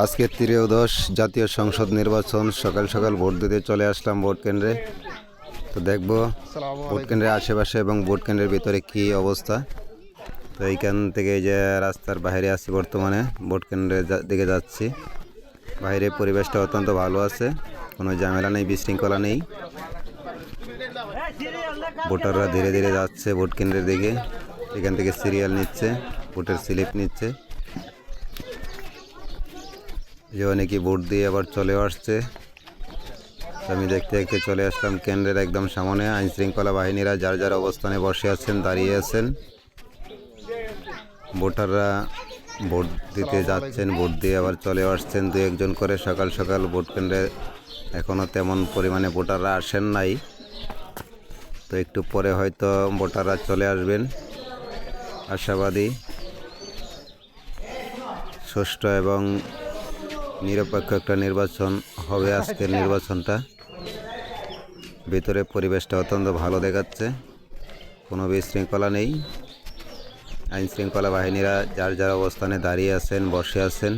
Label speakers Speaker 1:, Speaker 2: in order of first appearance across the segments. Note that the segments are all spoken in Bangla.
Speaker 1: আজকে ত্রয়োদশ জাতীয় সংসদ নির্বাচন, সকাল সকাল ভোট দিতে চলে আসলাম ভোট কেন্দ্রে। তো দেখব ভোট কেন্দ্রের আশেপাশে এবং ভোট কেন্দ্রের ভিতরে কি অবস্থা। তো এইখান থেকে যে রাস্তার বাইরে আছি বর্তমানে, ভোট কেন্দ্রের দিকে যাচ্ছি। বাইরে পরিবেশটা অত্যন্ত ভালো আছে, কোনো ঝামেলা নেই, বিশৃঙ্খলা নেই। ভোটাররা ধীরে ধীরে যাচ্ছে ভোট কেন্দ্রের দিকে। এখান থেকে সিরিয়াল নিচ্ছে, ভোটের স্লিপ নিচ্ছে। যে অনেকেই ভোট দিয়ে আবার চলে আসছে। আমি দেখতে দেখতে চলে আসলাম কেন্দ্রের একদম সামনে। আইন শৃঙ্খলা বাহিনীরা যার যার অবস্থানে বসে আছেন, দাঁড়িয়ে আছেন। ভোটাররা ভোট দিতে যাচ্ছেন, ভোট দিয়ে আবার চলে আসছেন দু একজন করে। সকাল সকাল ভোট কেন্দ্রে এখনও তেমন পরিমাণে ভোটাররা আসেন নাই, তো একটু পরে হয়তো ভোটাররা চলে আসবেন। আশাবাদী সুষ্ঠু এবং নিরপেক্ষ একটা নির্বাচন হবে আজকের নির্বাচনটা। ভিতরে পরিবেশটা অত্যন্ত ভালো দেখাচ্ছে, কোনো বিশৃঙ্খলা নেই। আইন শৃঙ্খলা বাহিনীরা যার যার অবস্থানে দাঁড়িয়ে আছেন, বসে আছেন।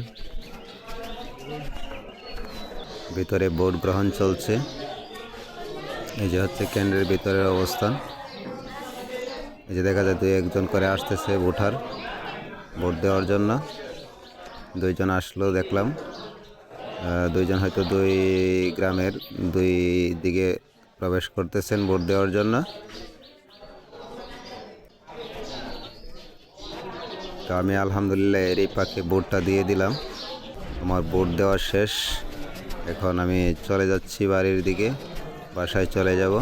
Speaker 1: ভিতরে ভোট গ্রহণ চলছে। এই যে হচ্ছে কেন্দ্রের ভিতরের অবস্থান। এই যে দেখা যায় দুই একজন করে আসতেছে ভোটার ভোট দেওয়ার জন্য। দুইজন আসলো দেখলাম, দুইজন হয়তো দুই গ্রামের দুই দিকে প্রবেশ করতেছেন ভোট দেওয়ার জন্য। তো আমি আলহামদুলিল্লাহ এরই পাখি ভোটটা দিয়ে দিলাম। আমার ভোট দেওয়া শেষ। এখন আমি চলে যাচ্ছি বাড়ির দিকে, বাসায় চলে যাব।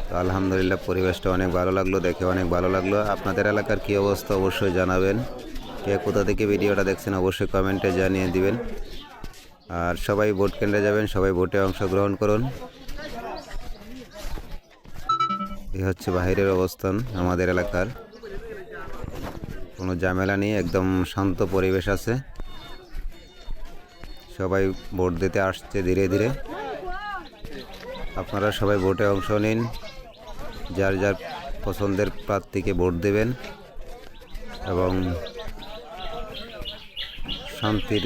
Speaker 1: তো আলহামদুলিল্লাহ পরিবেশটা অনেক ভালো লাগলো, দেখে অনেক ভালো লাগলো। আপনাদের এলাকার কী অবস্থা অবশ্যই জানাবেন। কে কোথা থেকে ভিডিওটা দেখছেন অবশ্যই কমেন্টে জানিয়ে দিবেন। আর সবাই ভোট কেন্দ্রে যাবেন, সবাই ভোটে অংশগ্রহণ করুন। এই হচ্ছে বাহিরের অবস্থান আমাদের এলাকার। কোনো ঝামেলা নেই, একদম শান্ত পরিবেশ আছে। সবাই ভোট দিতে আসছে ধীরে ধীরে। আপনারা সবাই ভোটে অংশ নিন, যার যার পছন্দের প্রার্থীকে ভোট দেবেন এবং শান্তির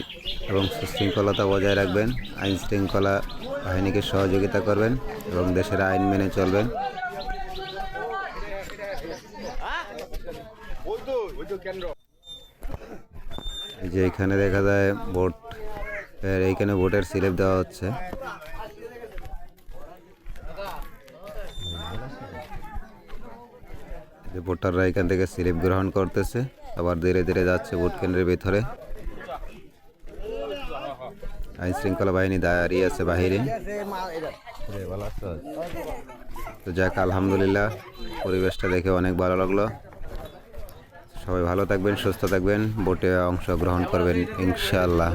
Speaker 1: এবং সুশৃঙ্খলতা বজায় রাখবেন। আইন শৃঙ্খলা বাহিনীকে সহযোগিতা করবেন এবং দেশের আইন মেনে চলবেন। এই যে এখানে দেখা যায় ভোট, এইখানে ভোটের স্লিপ দেওয়া হচ্ছে। যে ভোটাররা এখান থেকে স্লিপ গ্রহণ করতেছে, আবার ধীরে ধীরে যাচ্ছে ভোট কেন্দ্রের ভিতরে। আইন শৃঙ্খলা বাহিনী দাঁড়িয়ে আছে বাহিরে। তো যাক, আলহামদুলিল্লাহ পরিবেশটা দেখে অনেক ভালো লাগলো। সবাই ভালো থাকবেন, সুস্থ থাকবেন, ভোটে অংশগ্রহণ করবেন ইনশাআল্লাহ।